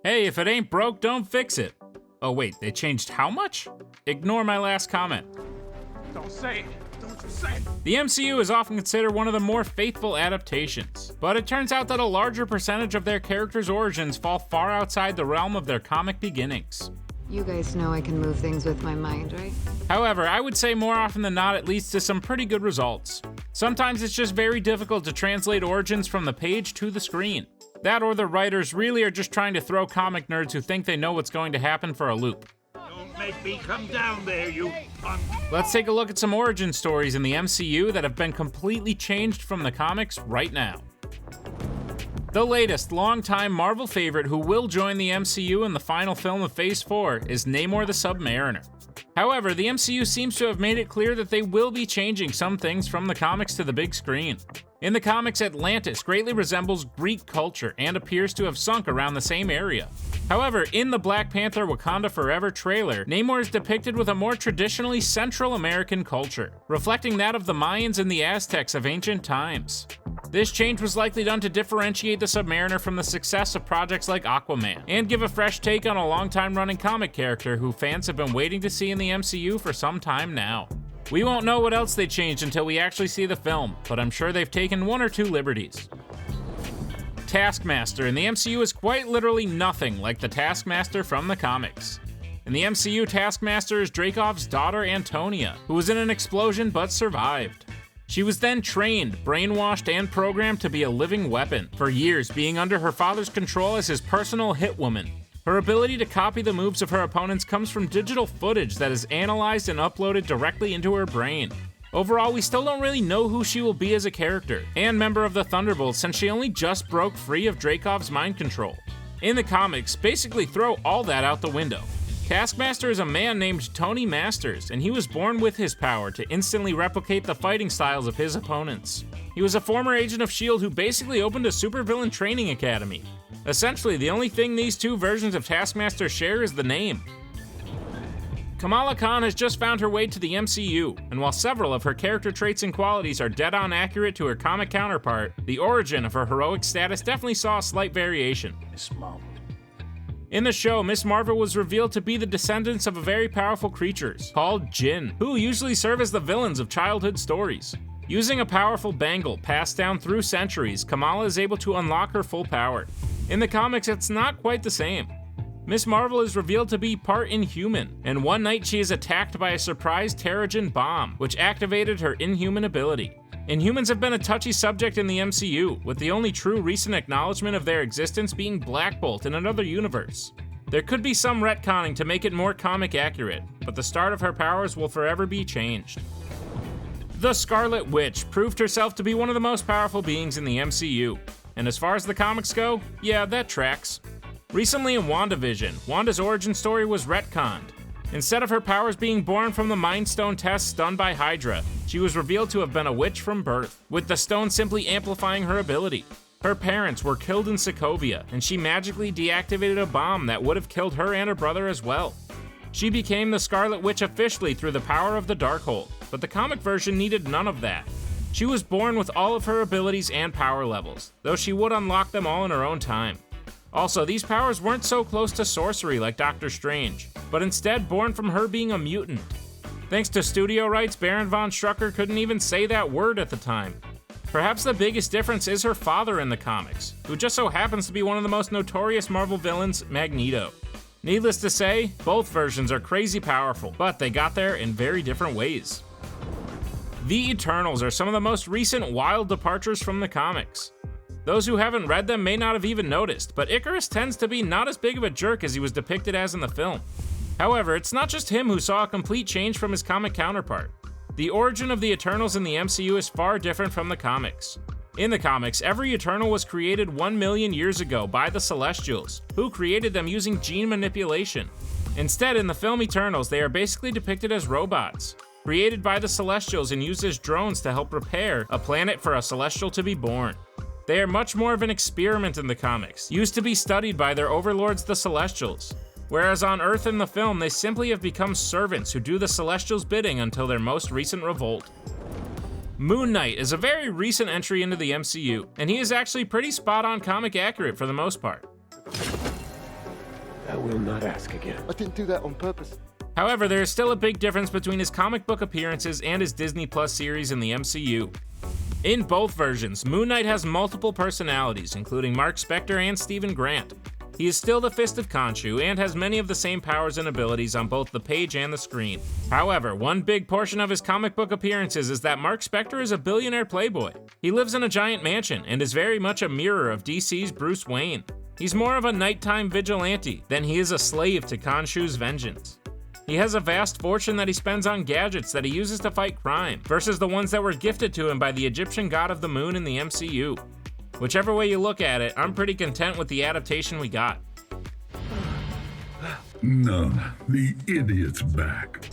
Hey, if it ain't broke, don't fix it. Oh wait, they changed how much? Ignore my last comment. Don't say it. Don't you say it. The MCU is often considered one of the more faithful adaptations, but it turns out that a larger percentage of their characters' origins fall far outside the realm of their comic beginnings. You guys know I can move things with my mind, right? However, I would say more often than not it leads to some pretty good results. Sometimes it's just very difficult to translate origins from the page to the screen. That or the writers really are just trying to throw comic nerds who think they know what's going to happen for a loop. Don't make me come down there, you punk. Let's take a look at some origin stories in the MCU that have been completely changed from the comics right now. The latest, longtime Marvel favorite who will join the MCU in the final film of Phase 4 is Namor the Submariner. However, the MCU seems to have made it clear that they will be changing some things from the comics to the big screen. In the comics, Atlantis greatly resembles Greek culture and appears to have sunk around the same area. However, in the Black Panther Wakanda Forever trailer, Namor is depicted with a more traditionally Central American culture, reflecting that of the Mayans and the Aztecs of ancient times. This change was likely done to differentiate the Submariner from the success of projects like Aquaman, and give a fresh take on a long-time running comic character who fans have been waiting to see in the MCU for some time now. We won't know what else they changed until we actually see the film, but I'm sure they've taken one or two liberties. Taskmaster in the MCU is quite literally nothing like the Taskmaster from the comics. In the MCU, Taskmaster is Dreykov's daughter Antonia, who was in an explosion but survived. She was then trained, brainwashed, and programmed to be a living weapon, for years being under her father's control as his personal hitwoman. Her ability to copy the moves of her opponents comes from digital footage that is analyzed and uploaded directly into her brain. Overall, we still don't really know who she will be as a character and member of the Thunderbolts since she only just broke free of Dreykov's mind control. In the comics, basically throw all that out the window. Taskmaster is a man named Tony Masters, and he was born with his power to instantly replicate the fighting styles of his opponents. He was a former agent of S.H.I.E.L.D. who basically opened a supervillain training academy. Essentially, the only thing these two versions of Taskmaster share is the name. Kamala Khan has just found her way to the MCU, and while several of her character traits and qualities are dead-on accurate to her comic counterpart, the origin of her heroic status definitely saw a slight variation. In the show, Miss Marvel was revealed to be the descendants of a very powerful creatures called Jinn, who usually serve as the villains of childhood stories. Using a powerful bangle passed down through centuries, Kamala is able to unlock her full power. In the comics, it's not quite the same. Miss Marvel is revealed to be part Inhuman, and one night she is attacked by a surprise Terrigen bomb, which activated her Inhuman ability. Inhumans have been a touchy subject in the MCU, with the only true recent acknowledgement of their existence being Black Bolt in another universe. There could be some retconning to make it more comic accurate, but the start of her powers will forever be changed. The Scarlet Witch proved herself to be one of the most powerful beings in the MCU, and as far as the comics go, yeah, that tracks. Recently in WandaVision, Wanda's origin story was retconned. Instead of her powers being born from the Mind Stone tests done by Hydra, she was revealed to have been a witch from birth, with the stone simply amplifying her ability. Her parents were killed in Sokovia, and she magically deactivated a bomb that would have killed her and her brother as well. She became the Scarlet Witch officially through the power of the Darkhold, but the comic version needed none of that. She was born with all of her abilities and power levels, though she would unlock them all in her own time. Also, these powers weren't so close to sorcery like Doctor Strange, but instead born from her being a mutant. Thanks to studio rights, Baron von Strucker couldn't even say that word at the time. Perhaps the biggest difference is her father in the comics, who just so happens to be one of the most notorious Marvel villains, Magneto. Needless to say, both versions are crazy powerful, but they got there in very different ways. The Eternals are some of the most recent wild departures from the comics. Those who haven't read them may not have even noticed, but Icarus tends to be not as big of a jerk as he was depicted as in the film. However, it's not just him who saw a complete change from his comic counterpart. The origin of the Eternals in the MCU is far different from the comics. In the comics, every Eternal was created 1 million years ago by the Celestials, who created them using gene manipulation. Instead, in the film Eternals, they are basically depicted as robots, created by the Celestials and used as drones to help prepare a planet for a Celestial to be born. They are much more of an experiment in the comics, used to be studied by their overlords the Celestials. Whereas on Earth in the film, they simply have become servants who do the Celestials' bidding until their most recent revolt. Moon Knight is a very recent entry into the MCU, and he is actually pretty spot-on comic accurate for the most part. I will not ask again. I didn't do that on purpose. However, there is still a big difference between his comic book appearances and his Disney Plus series in the MCU. In both versions, Moon Knight has multiple personalities, including Mark Spector and Stephen Grant. He is still the Fist of Khonshu and has many of the same powers and abilities on both the page and the screen. However, one big portion of his comic book appearances is that Mark Spector is a billionaire playboy. He lives in a giant mansion and is very much a mirror of DC's Bruce Wayne. He's more of a nighttime vigilante than he is a slave to Khonshu's vengeance. He has a vast fortune that he spends on gadgets that he uses to fight crime, versus the ones that were gifted to him by the Egyptian god of the moon in the MCU. Whichever way you look at it, I'm pretty content with the adaptation we got. No, the idiot's back.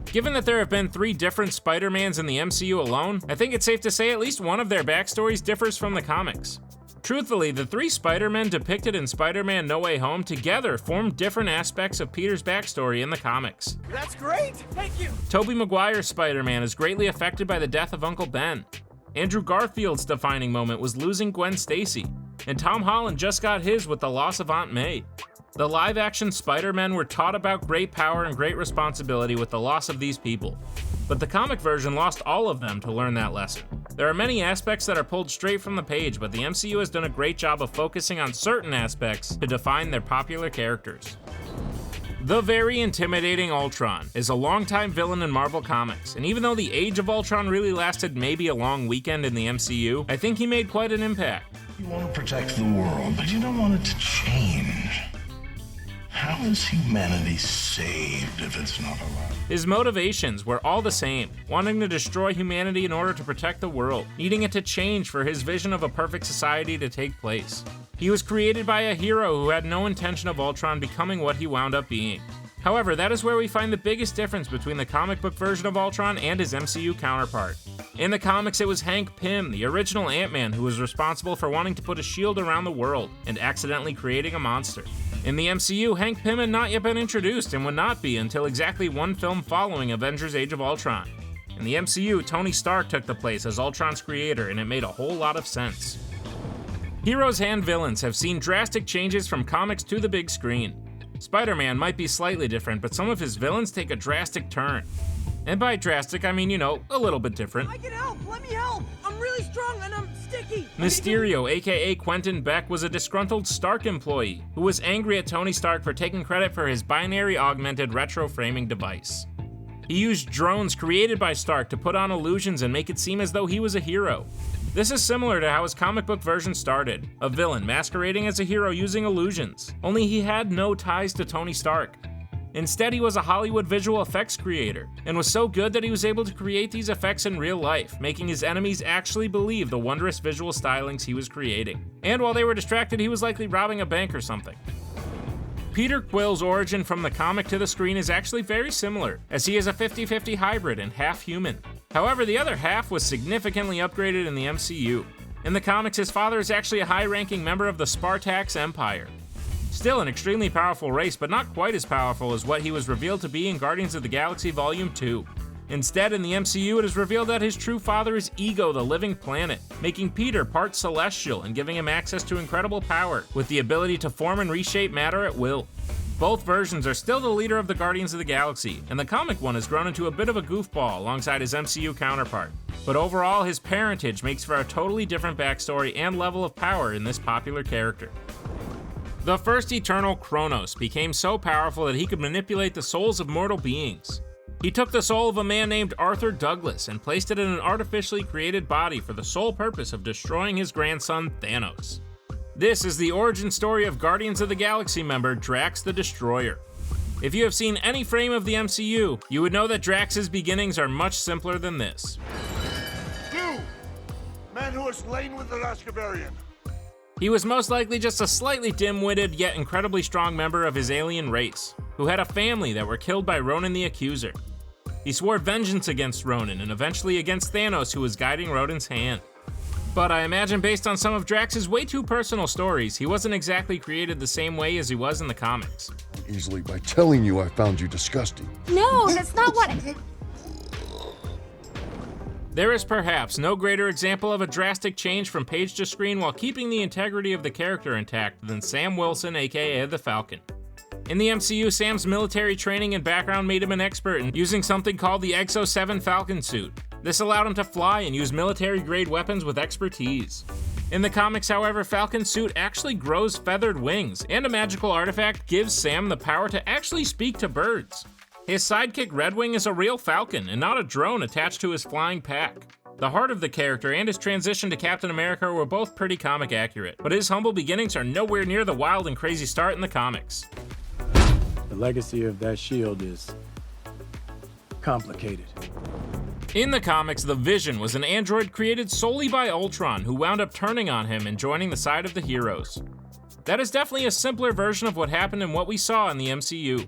Given that there have been 3 different Spider-Mans in the MCU alone, I think it's safe to say at least one of their backstories differs from the comics. Truthfully, the 3 Spider-Men depicted in Spider-Man No Way Home together form different aspects of Peter's backstory in the comics. That's great! Thank you! Tobey Maguire's Spider-Man is greatly affected by the death of Uncle Ben. Andrew Garfield's defining moment was losing Gwen Stacy, and Tom Holland just got his with the loss of Aunt May. The live-action Spider-Men were taught about great power and great responsibility with the loss of these people, but the comic version lost all of them to learn that lesson. There are many aspects that are pulled straight from the page, but the MCU has done a great job of focusing on certain aspects to define their popular characters. The very intimidating Ultron is a longtime villain in Marvel Comics, and even though the Age of Ultron really lasted maybe a long weekend in the MCU, I think he made quite an impact. You want to protect the world, but you don't want it to change. How is humanity saved if it's not allowed? His motivations were all the same, wanting to destroy humanity in order to protect the world, needing it to change for his vision of a perfect society to take place. He was created by a hero who had no intention of Ultron becoming what he wound up being. However, that is where we find the biggest difference between the comic book version of Ultron and his MCU counterpart. In the comics, it was Hank Pym, the original Ant-Man, who was responsible for wanting to put a shield around the world and accidentally creating a monster. In the MCU, Hank Pym had not yet been introduced and would not be until exactly one film following Avengers Age of Ultron. In the MCU, Tony Stark took the place as Ultron's creator, and it made a whole lot of sense. Heroes and villains have seen drastic changes from comics to the big screen. Spider-Man might be slightly different, but some of his villains take a drastic turn. And by drastic, I mean, a little bit different. I can help! Let me help! I'm really strong and I'm sticky! Mysterio, aka Quentin Beck, was a disgruntled Stark employee who was angry at Tony Stark for taking credit for his binary augmented retro framing device. He used drones created by Stark to put on illusions and make it seem as though he was a hero. This is similar to how his comic book version started, a villain masquerading as a hero using illusions, only he had no ties to Tony Stark. Instead, he was a Hollywood visual effects creator, and was so good that he was able to create these effects in real life, making his enemies actually believe the wondrous visual stylings he was creating. And while they were distracted, he was likely robbing a bank or something. Peter Quill's origin from the comic to the screen is actually very similar, as he is a 50-50 hybrid and half human. However, the other half was significantly upgraded in the MCU. In the comics, his father is actually a high-ranking member of the Spartax Empire. Still an extremely powerful race, but not quite as powerful as what he was revealed to be in Guardians of the Galaxy Volume 2. Instead, in the MCU, it is revealed that his true father is Ego, the living planet, making Peter part celestial and giving him access to incredible power, with the ability to form and reshape matter at will. Both versions are still the leader of the Guardians of the Galaxy, and the comic one has grown into a bit of a goofball alongside his MCU counterpart. But overall, his parentage makes for a totally different backstory and level of power in this popular character. The first Eternal, Kronos, became so powerful that he could manipulate the souls of mortal beings. He took the soul of a man named Arthur Douglas and placed it in an artificially created body for the sole purpose of destroying his grandson, Thanos. This is the origin story of Guardians of the Galaxy member Drax the Destroyer. If you have seen any frame of the MCU, you would know that Drax's beginnings are much simpler than this. You! Man who was slain with the Rascavarian. He was most likely just a slightly dim-witted yet incredibly strong member of his alien race, who had a family that were killed by Ronan the Accuser. He swore vengeance against Ronan and eventually against Thanos, who was guiding Rodan's hand. But I imagine based on some of Drax's way too personal stories, he wasn't exactly created the same way as he was in the comics. Easily by telling you I found you disgusting. No, that's not what... There is perhaps no greater example of a drastic change from page to screen while keeping the integrity of the character intact than Sam Wilson, aka the Falcon. In the MCU, Sam's military training and background made him an expert in using something called the Exo 7 Falcon suit. This allowed him to fly and use military-grade weapons with expertise. In the comics, however, Falcon's suit actually grows feathered wings, and a magical artifact gives Sam the power to actually speak to birds. His sidekick Redwing is a real falcon and not a drone attached to his flying pack. The heart of the character and his transition to Captain America were both pretty comic accurate, but his humble beginnings are nowhere near the wild and crazy start in the comics. The legacy of that shield is complicated. In the comics, the Vision was an android created solely by Ultron who wound up turning on him and joining the side of the heroes. That is definitely a simpler version of what happened in what we saw in the MCU.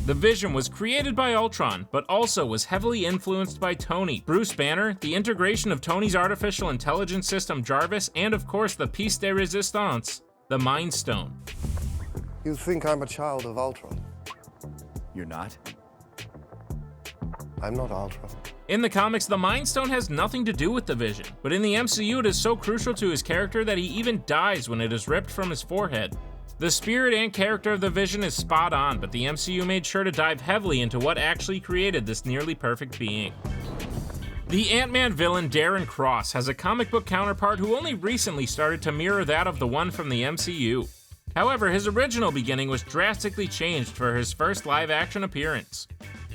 The Vision was created by Ultron, but also was heavily influenced by Tony, Bruce Banner, the integration of Tony's artificial intelligence system Jarvis, and of course the piece de resistance, the Mind Stone. You think I'm a child of Ultron? You're not? I'm not Ultron. In the comics, the Mind Stone has nothing to do with the Vision, but in the MCU it is so crucial to his character that he even dies when it is ripped from his forehead. The spirit and character of the Vision is spot on, but the MCU made sure to dive heavily into what actually created this nearly perfect being. The Ant-Man villain Darren Cross has a comic book counterpart who only recently started to mirror that of the one from the MCU. However, his original beginning was drastically changed for his first live-action appearance.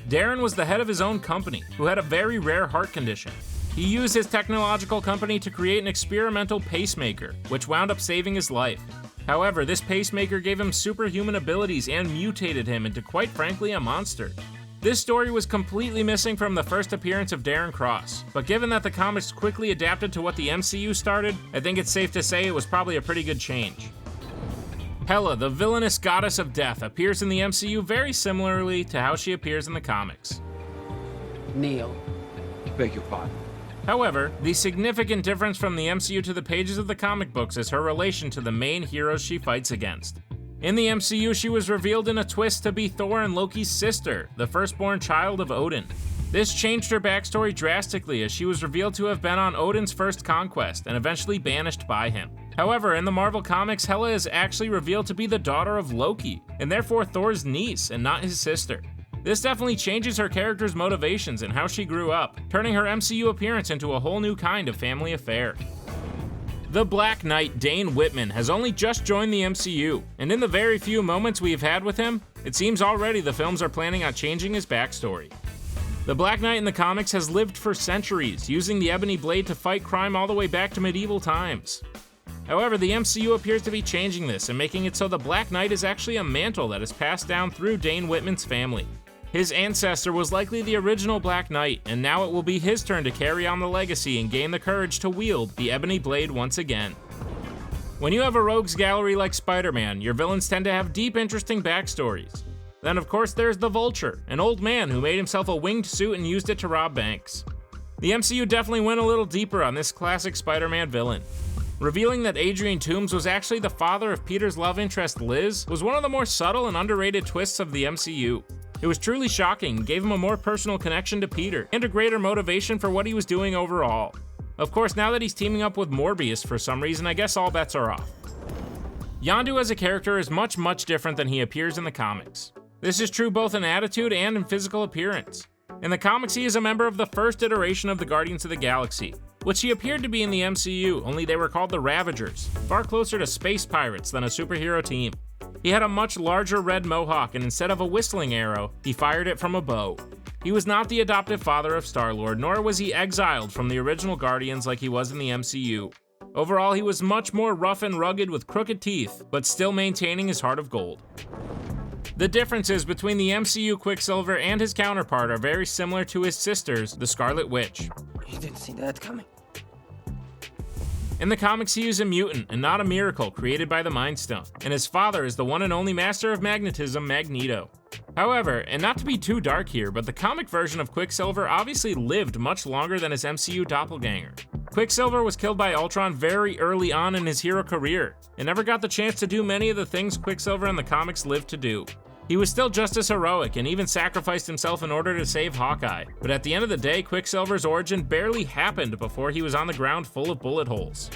Darren was the head of his own company, who had a very rare heart condition. He used his technological company to create an experimental pacemaker, which wound up saving his life. However, this pacemaker gave him superhuman abilities and mutated him into, quite frankly, a monster. This story was completely missing from the first appearance of Darren Cross, but given that the comics quickly adapted to what the MCU started, I think it's safe to say it was probably a pretty good change. Hela, the villainous goddess of death, appears in the MCU very similarly to how she appears in the comics. Kneel. Beg your pardon. However, the significant difference from the MCU to the pages of the comic books is her relation to the main heroes she fights against. In the MCU, she was revealed in a twist to be Thor and Loki's sister, the firstborn child of Odin. This changed her backstory drastically as she was revealed to have been on Odin's first conquest and eventually banished by him. However, in the Marvel Comics, Hela is actually revealed to be the daughter of Loki, and therefore Thor's niece and not his sister. This definitely changes her character's motivations and how she grew up, turning her MCU appearance into a whole new kind of family affair. The Black Knight, Dane Whitman, has only just joined the MCU, and in the very few moments we've had with him, it seems already the films are planning on changing his backstory. The Black Knight in the comics has lived for centuries, using the ebony blade to fight crime all the way back to medieval times. However, the MCU appears to be changing this and making it so the Black Knight is actually a mantle that is passed down through Dane Whitman's family. His ancestor was likely the original Black Knight, and now it will be his turn to carry on the legacy and gain the courage to wield the ebony blade once again. When you have a rogues gallery like Spider-Man, your villains tend to have deep, interesting backstories. Then of course there's the Vulture, an old man who made himself a winged suit and used it to rob banks. The MCU definitely went a little deeper on this classic Spider-Man villain. Revealing that Adrian Toomes was actually the father of Peter's love interest Liz was one of the more subtle and underrated twists of the MCU. It was truly shocking and gave him a more personal connection to Peter, and a greater motivation for what he was doing overall. Of course, now that he's teaming up with Morbius for some reason, I guess all bets are off. Yondu as a character is much different than he appears in the comics. This is true both in attitude and in physical appearance. In the comics, he is a member of the first iteration of the Guardians of the Galaxy, which he appeared to be in the MCU, only they were called the Ravagers, far closer to space pirates than a superhero team. He had a much larger red mohawk, and instead of a whistling arrow, he fired it from a bow. He was not the adoptive father of Star-Lord, nor was he exiled from the original Guardians like he was in the MCU. Overall, he was much more rough and rugged with crooked teeth, but still maintaining his heart of gold. The differences between the MCU Quicksilver and his counterpart are very similar to his sisters, the Scarlet Witch. You didn't see that coming. In the comics, he is a mutant and not a miracle created by the Mind Stone, and his father is the one and only master of magnetism, Magneto. However, and not to be too dark here, but the comic version of Quicksilver obviously lived much longer than his MCU doppelganger. Quicksilver was killed by Ultron very early on in his hero career, and never got the chance to do many of the things Quicksilver in the comics lived to do. He was still just as heroic and even sacrificed himself in order to save Hawkeye, but at the end of the day, Quicksilver's origin barely happened before he was on the ground full of bullet holes.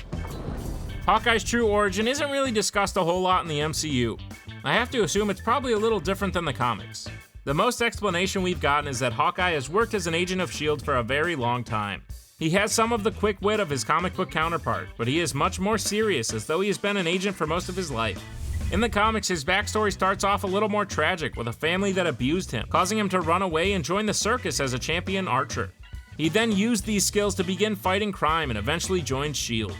Hawkeye's true origin isn't really discussed a whole lot in the MCU. I have to assume it's probably a little different than the comics. The most explanation we've gotten is that Hawkeye has worked as an agent of S.H.I.E.L.D. for a very long time. He has some of the quick wit of his comic book counterpart, but he is much more serious, as though he has been an agent for most of his life. In the comics, his backstory starts off a little more tragic, with a family that abused him, causing him to run away and join the circus as a champion archer. He then used these skills to begin fighting crime and eventually joined S.H.I.E.L.D.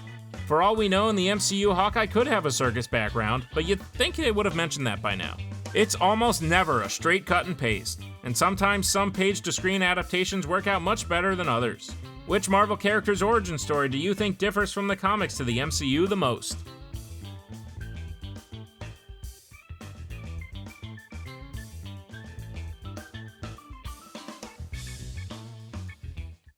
For all we know, in the MCU, Hawkeye could have a circus background, but you'd think they would have mentioned that by now. It's almost never a straight cut and paste, and sometimes some page-to-screen adaptations work out much better than others. Which Marvel character's origin story do you think differs from the comics to the MCU the most?